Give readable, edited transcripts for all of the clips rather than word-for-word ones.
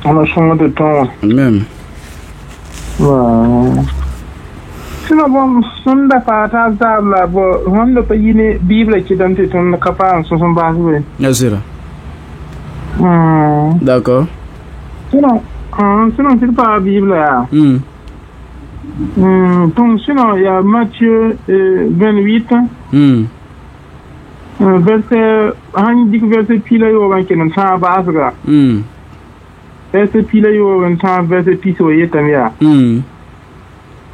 On a changé de temps. Même. Ouais. Sinon, bon, son d'affaires, là, bon, on ne peut y Bible qui donne ton capable, son base, oui. Bien sûr. D'accord. Sinon, c'est pas la Bible, là. Donc, sinon, il y a Matthieu 28. Verset, on dit que verset pile, il y a un temps base, là. Verset pile, il y a un temps, verset pile, il y a un temps.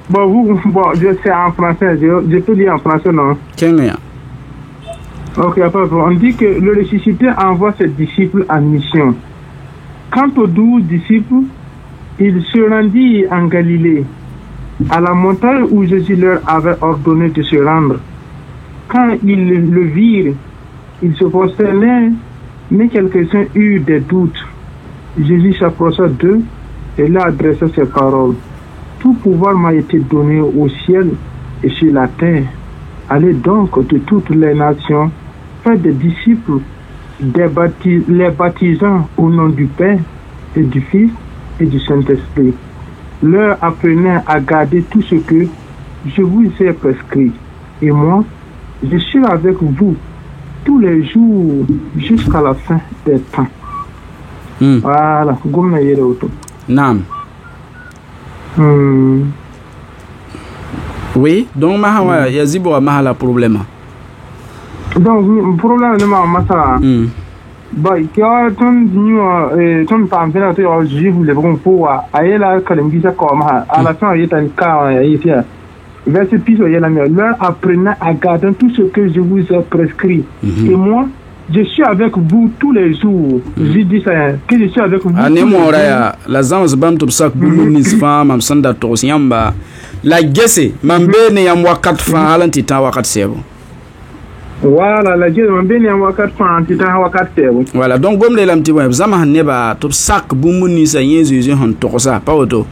Bon, je sais en français, je peux lire en français, non? Ok, on dit que le ressuscité envoie ses disciples en mission. Quant aux 12 disciples, ils se rendirent en Galilée, à la montagne où Jésus leur avait ordonné de se rendre. Quand ils le virent, ils se prosternèrent, mais quelques-uns eurent des doutes. Jésus s'approcha d'eux et leur adressa ces paroles. Tout pouvoir m'a été donné au ciel et sur la terre. Allez donc de toutes les nations, faites des disciples, les baptisant au nom du Père et du Fils et du Saint-Esprit. Leur apprenez à garder tout ce que je vous ai prescrit. Et moi, je suis avec vous tous les jours jusqu'à la fin des temps. Voilà, Nam. Oui, donc il y a un problème. Donc, le problème est que bah, il y a ton temps de juif les bons pour aller là quand ils disent comme à la fin il y a un cas ici. Verset puis il y a la leur apprenez à garder tout ce que je vous ai prescrit. Et moi, je suis avec vous tous les jours. Je dis ça, que je suis avec vous. La zama zbam to sak bunis fam am sanda to siamba. La gese mambene ya wakat fa alanti ta wakat sebo. Voilà, la gese mambene ya wakat fa alanti ta wakat sebo. Voilà, donc comme les lamti wa zama haneba to sak bumuni sa yezu han to sa pa auto.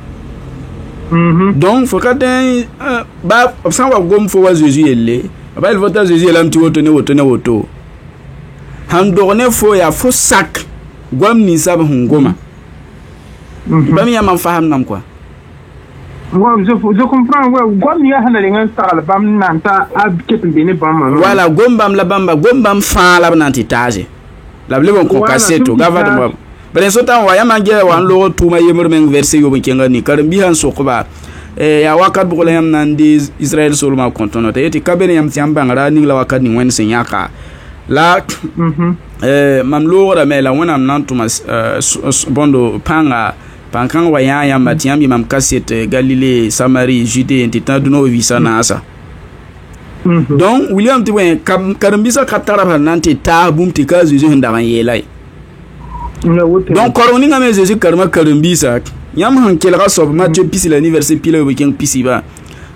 Donc faut que ba sans wa gom fo wa Jésus elle. Ba il vota Jésus lamti woto. Handorne fo ya fo sak gwam ni sab hungoma. Bami ya man faham nam quoi. Je comprends gwam ni ya hanale ngan sal bam nanta abket bene bam. Voilà, gombam la bamba gombam fa la nanti tage. La blebon ko kaseto gavado mo. Ben sotan wa ya mangé wa lo tuma yemur men verset yo benga ni karbi han sokoba. Ya wakat bu yam nan di Israël solma kontono te yeti kabene yam tiamba ngara ni la wakat ni wen senyaka. La mam lora me la wona nan tuma bondo panga pankan wa ya matiambi mam kasete Galilée Samarie Judée titan duno visa na asa. Donc William ti wen karambisa katara nanti ta bumti ka Jésus ndaran yelai. Donc koroni ngame Jésus karma karambisa yam han kelra sob Matthieu pisi l'anniversaire pile weekend pisi ba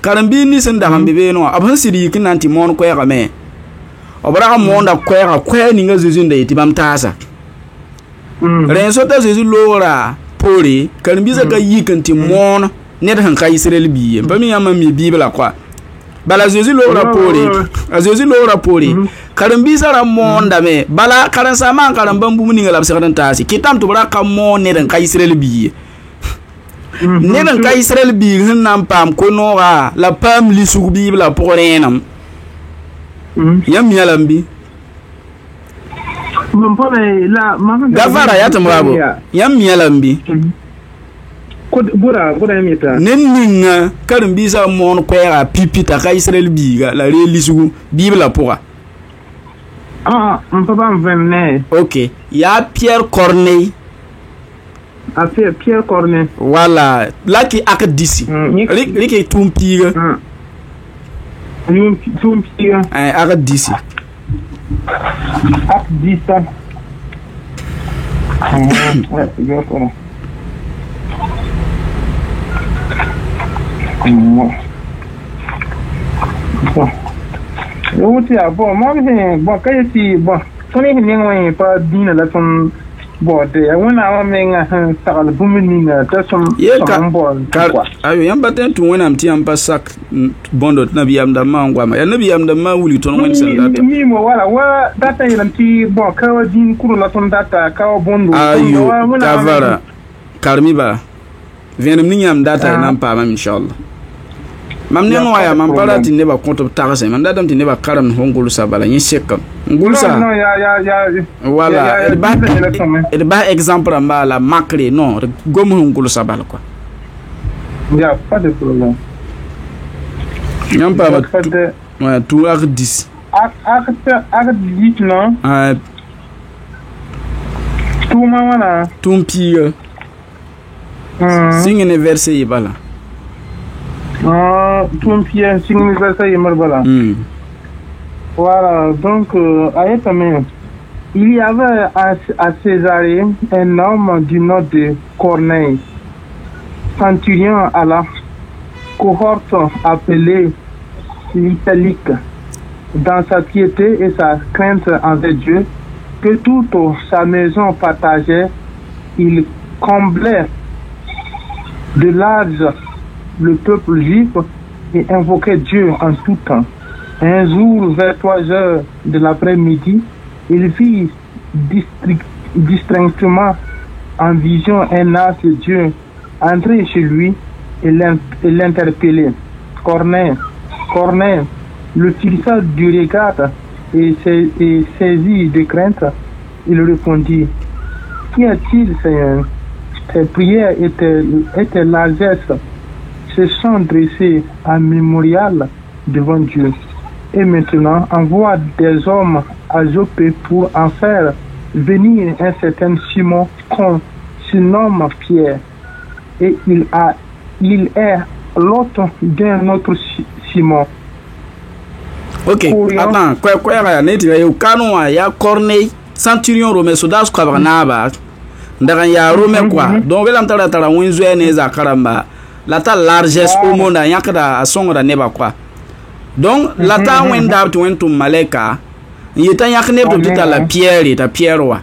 karambi ni sen ndaran bebe no aban siri kin nanti mon ko ya me obara monda kwera ninga Jésus nda yiti bam tasa renso ta Jésus lora pori karambisa ka yikanti mon net han ka Israël biye bami yam mi bibla kwa bala Jésus lora pori a Jésus lora pori karambisa ra monda me bala karansa man karambam bu ninga lab sekatan tasi kitam to bara ka mon net han ka Israël biye net ka Israël biye nan pam ko nora la pam li su bibla porenam yam yalambi gavara yatamrabo yam yalambi bura mita nenninga karambisa mon kwera pipita ka Israël biga la relisugu bibla poa on peut pas venir. OK, ya Pierre Corneille. Pierre Corneille. Voilà, là qui a d'ici. Qui tumpiga. Tumpiga. A d'ici. Disa. Bon, moi, bon, quand je suis bon, on est pas dîner là, son bord, on a un ça le booming, ayo yamba tentu wena amti amba sak bondo na biyam da ma ngwa ma ya nabi yam da ma wuli ton wen sen data mi mo wala wa data yanti bon ka din kuro la ton data ka bondo ayo kavara karmi ba vẽnem ning yãmb data na n paamam inchallah mam neng wã yaa mam pa ra tɩ nebã kõt b tagsẽ mam datame tɩ nebã karem fõ n gʋlsa bala yẽ sekame n gʋlsa wala d bas exemple rãmba la makre non d gom sẽn gʋlsa bal kɔa yãmb paama tʋʋm ak 10 non tʋʋma wãna tʋʋm piiga sɩng ne verset yɩ bala tʋʋm piiga sɩng ne verset yembr bala voilà donc il y avait à Césarée un homme du nom de Corneille, centurion à la cohorte appelée l'Italique. Dans sa piété et sa crainte envers Dieu, que toute sa maison partageait, il comblait de large le peuple juif et invoquait Dieu en tout temps. Un jour, vers 3 heures de l'après-midi, il vit distinctement en vision un ange de Dieu entrer chez lui et l'interpeller. Corneille, Corneille, le fixa du regard et saisi de crainte, il répondit: Qu'y a-t-il, Seigneur? Tes prières et tes largesses se sont dressées en mémorial devant Dieu. Et maintenant, envoie des hommes à Joppé pour en faire venir un certain Simon qu'on surnomme Pierre. Et il est l'autre d'un autre Simon. Ok, attends, quoi, il y a Corneille, centurion romain, soldat squabranaba, ndaganya romain quoi. Donc, velam tara winzwe neza karamba. La ta largesse au monde, il y a que la songra neba quoi. Donc, la ta wenda tu wentum maleka, il y a un yakne pour tout à la pierre et ta pierre wa.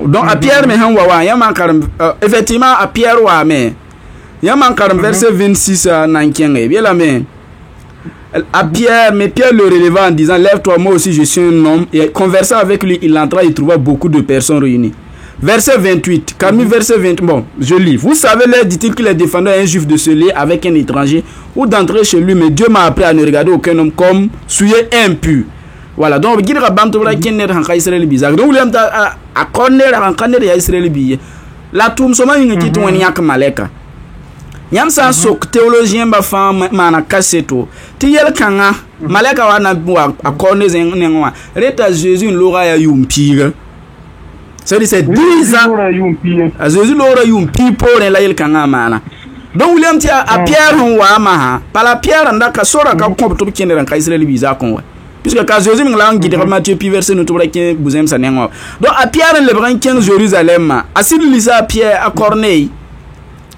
Donc, à pierre, mais on va effectivement, à pierre wa, mais il y a un verset 26 à Nankien, et bien la main. À Pierre, mais Pierre le releva en disant: Lève-toi, moi aussi je suis un homme. Et conversant avec lui, il entra, il trouva beaucoup de personnes réunies. Verset 28, Camille, verset 20. Bon, je lis. Vous savez, là, dit-il qu'il est défendu à un juif de se lier avec un étranger ou d'entrer chez lui, mais Dieu m'a appris à ne regarder aucun homme comme souillé impur. Voilà, donc, il y a un Israël bizarre. Donc, il y a un Corner Israël bizarre. La toum, soma une petite ou un maleka. Yam sa sok théologien ba fa mana kaseto ti yel kanga malaka wana a corne zenwa reta Jésus lora ya yumpira c'est 10 ans a Jésus lora yumpi pour la yel kanga mana donc William ti a Pierre wa ma pa la Pierre ndaka sora ka ko to kende ran ka Israël biza kon wa puisque ka Jésus ngla ngi de Matthieu pi verset no to bra ke buzem sa nengo donc a Pierre le bran 15 Jérusalem asil lisa Pierre a Corneille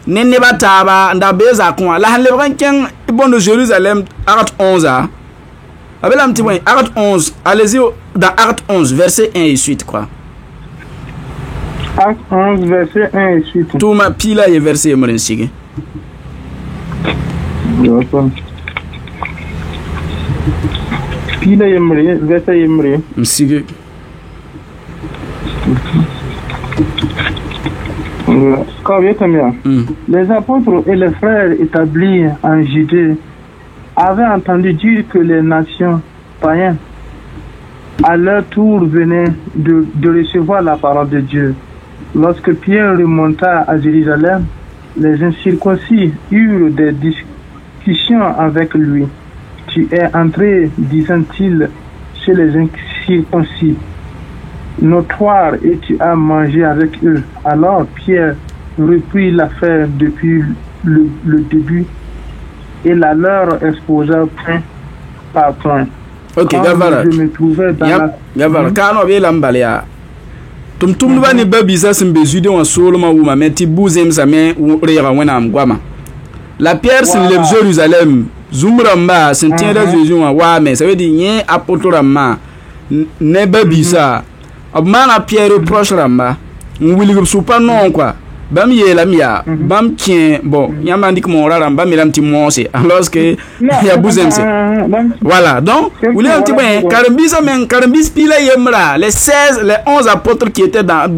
Nene bataba nda beza kon la han le branken bon de Jérusalem acte 11 a avec un petit point acte 11 allez-y dans acte 11 verset 1 et suite quoi acte 11 verset 1 et suite tout ma pila et verset mo nsige pila yemre verset yemre nsige Les apôtres et les frères établis en Judée avaient entendu dire que les nations païennes à leur tour venaient de recevoir la parole de Dieu. Lorsque Pierre remonta à Jérusalem, les incirconcis eurent des discussions avec lui. Tu es entré, disant-il, chez les incirconcis notoire et tu as mangé avec eux. Alors Pierre reprit l'affaire depuis le début et la leur exposa point par point. Ok, Gavara. Je me trouvais dans Gavara, kano be lambalia. Tum ba ni babi sa simbe jude wa soloma wuma meti buzem sa me rera wena amgwama. La Pierre sin le Jérusalem, zumramba sin tienda Jésus wa mais ça veut dire nye apotorama ne babi sa. Abmana Pierre reproche ramba. N'oublie que pas non quoi. bam yelam ya bam tien bon yamba ndik mon rara bam yelam ti monse alors que ya bouzemse voilà donc William ti ben karambisa men karambis pila yemra les 16 les 11 apôtres qui étaient dans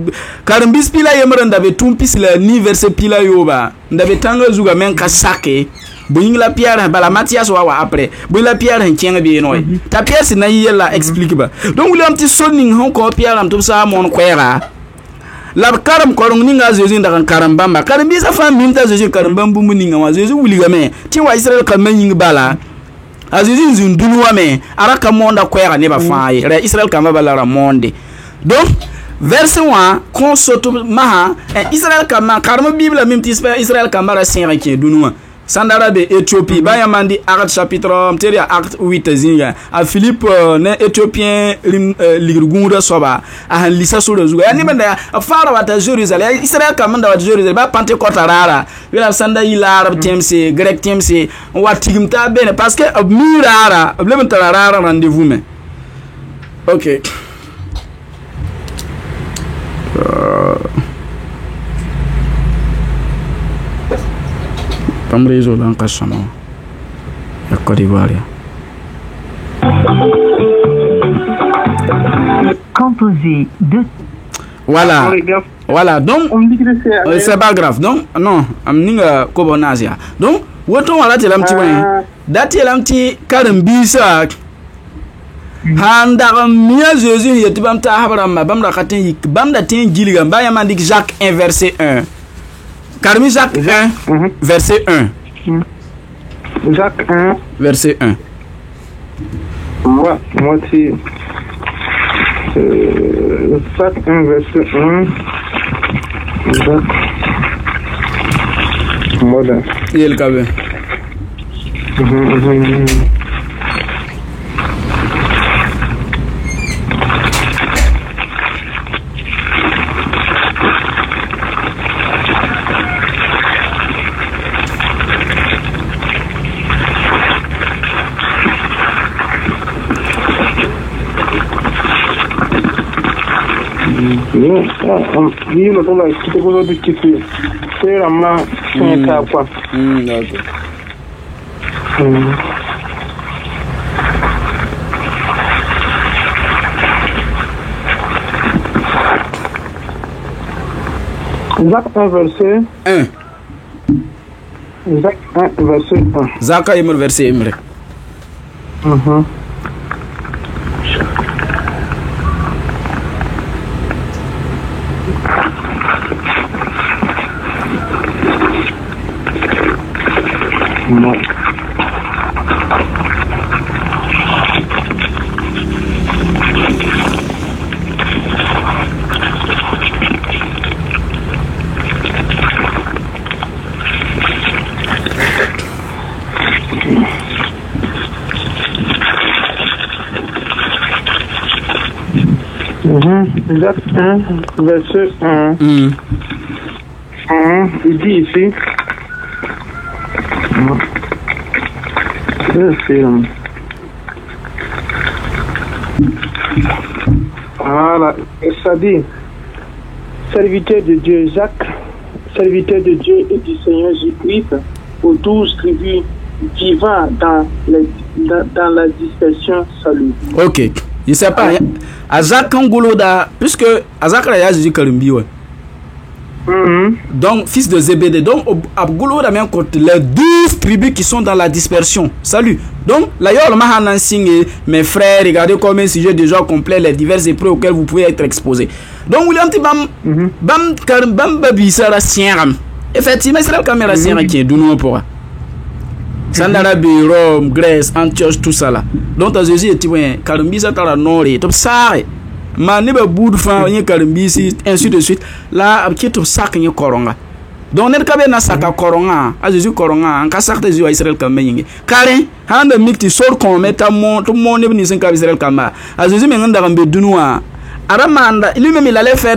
karambis pila yemra ndave tumpis le ni verset pila yoba ndave tanga zuga men ka sake boying la pierre bala Mathias wa après boy la pierre en tienga bi no ta pièce na yela explique ba donc William ti soning hon ko pierre am tout ça mon kwera la karam korong ninga Jésus ndakan karambamba karambi sa fam mimta Jésus karambambu muninga wa Jésus wuliga me ti wa Israël kan menying bala a Jésus zundulu wa me araka monda kwera ne ba faaye re Israël kan ba la monde donc verset 1 consoto maha Israël kan ma karma bible mimti Israël kan bara sin ki dunuma Sandara de Éthiopie, Bayamandi, Acte chapitre, Acte 8, Zinga, à Philippe, Éthiopien, Ligurgunda Soba, à Lisa Solozuga, Animanda, a Pharaoh à Jérusalem, Israël commande à Jérusalem, Pentecôte rara, il a Sanda Ilar, TMC, Grec TMC, Watigimta Ben, parce que Murara, rara rendez-vous, mais. Ok. Comme réseau dans Cassama, la Côte d'Ivoire. Composé de. Voilà. Voilà. Donc, c'est pas grave. Donc, non, amninga Kobonazia. Donc, woton wala te lamti wen. Dati lamti karambisa. Handa mia Jésus yetibam ta habrama bam da katin bam da tin giliga ba yamandik Jacques 1 verset 1. Carmi Jacques 1, verset 1. Jacques 1, verset 1. Moi c'est Jacques 1, verset 1. Jacques. Voilà. Il est le cabin. Ni lo tola kite ko do kite c'est ramna c'est ta quoi D'accord. Jacques 1 verset 1. Jacques 1 verset 1. Zaka yemur verset emre. Jacques 1 verset 1. Il dit ici. Voilà, ça dit, serviteur de Dieu Jacques, serviteur de Dieu et du Seigneur Jésus-Christ, aux 12 tribus vivant dans la dispersion, salut. Ok, je sais pas, Azak Kangoloda, puisque Azak Raya Jésus Kalimbi, ouais. Donc, fils de Zébédée. Donc, Abgolo a même côté les 12 tribus qui sont dans la dispersion. Salut. Donc, là, il y a le mahan signé, mes frères, regardez comme un sujet déjà complet, les diverses épreuves auxquelles vous pouvez être exposés. Donc, William Tibam, Bam, Babi, Sarah, Sierram. Effectivement, c'est la caméra Sierra qui est d'où pour. Sandarabi, Rome, Grèce, Antioche, tout ça là. Donc, as Jésus, tu vois, Karumbisa, Tara, Nori, top Sare. Man neba boud fa nye kalimbisi ainsi de suite la abkitu sak nye koronga donc net kabe na saka koronga a Jésus koronga an ka sakte Jésus Israël kam mengi karen handa mikti sor kon meta mon tout mon ne ni sen ka Israël kama a Jésus men nganda kambe dunwa aramanda lui-même il allait faire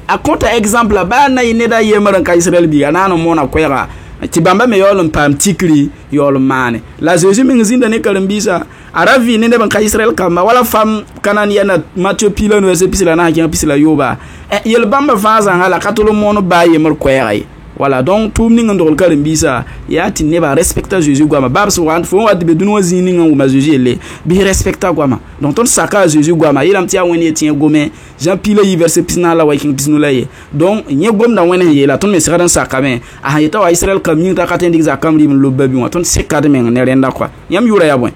à contre exemple ba na ineda yemara ka Israël bi ana no mona kwera ti bamba me yolum pam tikri yolum mane la Jésus min zinda ne karambisa aravi ne ban ka Israël kama wala fam kanan yana Matthieu pila no se pisila na hakin pisila yoba yel bamba faza ngala katolo mono baye mer koyay voilà donc tout ni ngandol karambisa ya ti ne ba respecta Jésus gwama babs wan fo wat be dunwa zini ngangu ma Jésus le bi respecta gwama donc ton saka Jésus gwama yelam ti awene ti gome Jean pila yi verset pisna la waking pisnu la ye donc nye gom na wene ye la ton me sira dan saka me a yeta wa Israël kam ni ta katen diza kam lim lo babi wa ton sekade men ne renda quoi yam yura ya bon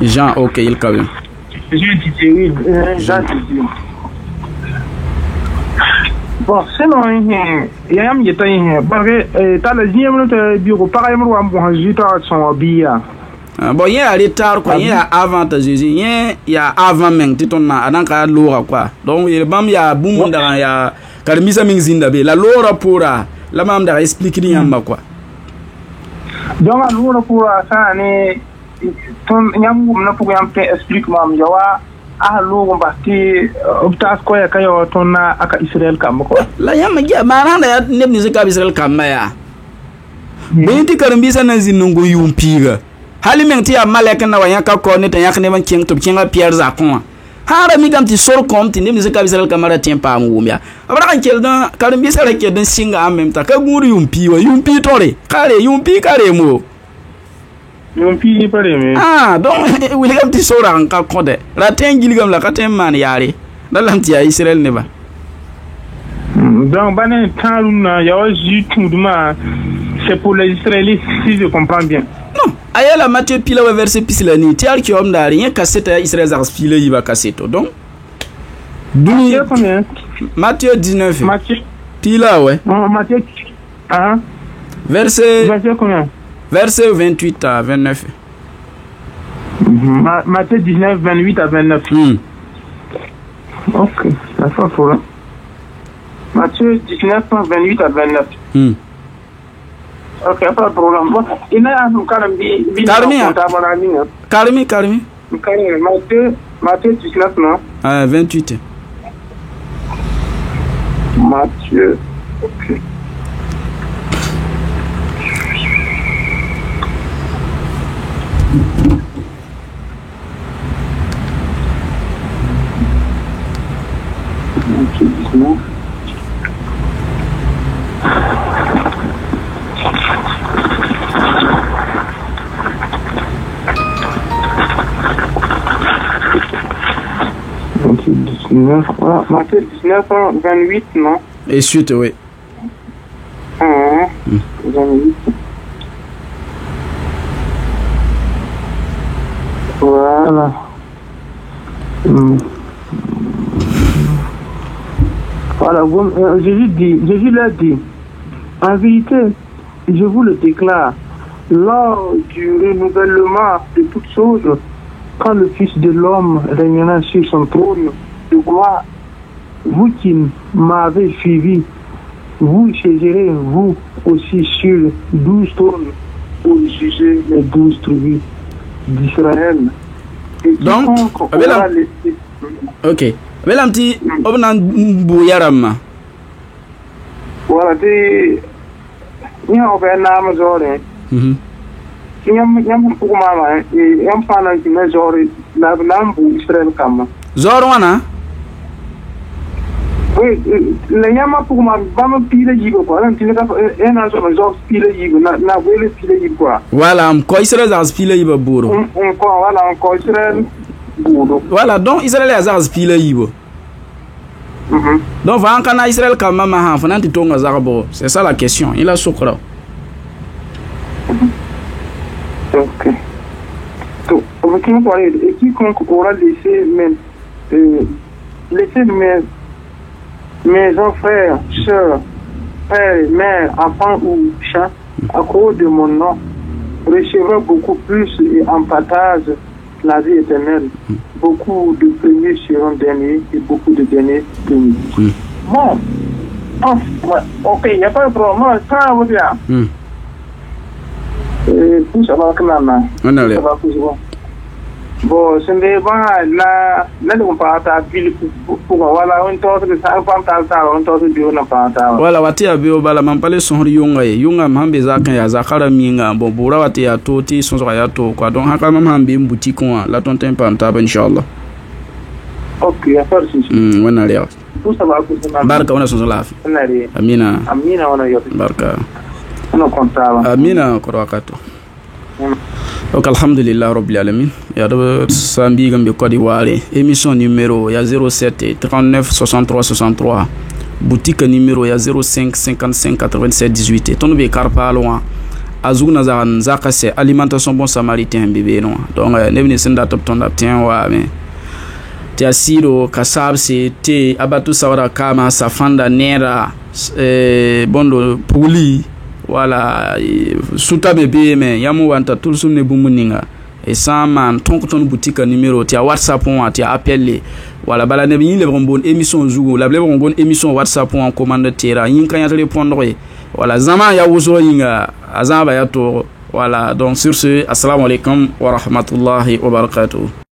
Jean OK il ka bien Jean bon sinon yam yeta parce que ta la zième le bureau pareil mo am bon jita son bia bon y'a à retard quoi y'a avant ta Jésus y'a avant même ti ton na anaka lora quoi donc il bam y'a boum dans y'a karmisa min zinda be la lora pura la mam da explique ni yamba quoi donc la lora pura ça ne ton yam na pour yam explique mam jawa loro mbati optas ko ya kayo ton na aka Israël kam ko la yam ya maranda ya nebni zaka Israël kam ya binti karmbisa na zinungu yumpiga hali menti ya maleka na wanyaka ko ne tan yakne ban king to kinga Pierre Zakon hara mi dam ti sor kom ti ne zaka Israël kamara tempa ngumya abara kan keldan karmbisa la ke dan singa en même temps ka guri yumpi wa yumpi tore kare yumpi kare mo yumpi pare me donc William ti sora an ka kode la tengilgam la katem man yare dalam ti ya Israël ne ba donc banen taluna ya jutuduma c'est pour les Israéliens si je comprends bien non ayala Matthieu pila wa verset pisila ni ti arki om dari yen cassette ya Israël zars pila yiba cassette donc Matthieu 19 Matthieu pila ouais Matthieu verset combien verset 28 à 29 Matthieu 19 28 à 29 OK ça fait pour Matthieu 19 28 à 29 OK pas de problème bon il a un Karmi Matthieu 19 non 28 Matthieu OK Matthieu 19, 28, non? Et suite, oui. 28. Voilà. Voilà, Jésus l'a dit. En vérité, je vous le déclare, lors du renouvellement de toutes choses, quand le Fils de l'homme régnera sur son trône de gloire, vous qui m'avez suivi, vous saisirez vous aussi sur 12 trônes pour juger les 12 tribus d'Israël. Donc, ok. Belam ti obnan bu yaram. Voilà, ni on va na mazore. Nyam pour mama et yam fana ki mazore la nambu Israël kama. Zor wana? Oui, le yama pour ma bama pile yigo quoi. Lan ti ka ena so mazor pile yigo na wele pile yigo quoi. Voilà, ko Israël as pile yigo buro. Voilà, ko Israël buro. Voilà, donc Israël as pile yigo. Donc va en Israël quand même ha fana ti tonga zarabo. C'est ça la question. Il a sokra. OK. Donc, on va parler et quiconque aura laissé mes frères, sœurs, pères, mères, enfants ou chats à cause de mon nom recevra beaucoup plus et en partage la vie éternelle. Beaucoup de premiers seront derniers et beaucoup de derniers premiers. Bon, OK, il n'y a pas de problème. Moi, ça va bien. Pousse à la canana. On a l'air. Bon, ce n'est pas là on parle à ville pour voilà on tente de ça on tente de on parle voilà wati abio bala mampale son yunga mambe zaka ya zakara minga bon bura wati ya toti son ya to quoi donc haka mambe boutique la ton temps pantaba inshallah. OK, ya farsi wana leo tout ça va pour barka wana son lafi amina wana yo barka on comptava amina ko wakato. Donc alhamdulillah rabbil alamin ya do sambi gambe Côte d'Ivoire émission numéro ya 07 39 63 63 boutique numéro ya 05 55 87 18 ton be karpa loin azuna zaka c'est alimentation bon samaritain bébé non donc ne vini senda top ton tien wa mais tia siro kasab c'est te abatu sawara kama safanda nera bondo puli voilà suta bébé mais yamu wanta tout sumne bumuninga et ça man ton boutique numéro tia WhatsApp on tia appelé voilà bala ne bi le bon émission zugo la bon émission WhatsApp en commande tera yin kan ya répondre voilà zama ya wuzo yinga azaba ya to voilà donc sur ce assalamu alaikum wa rahmatullahi wa barakatuh.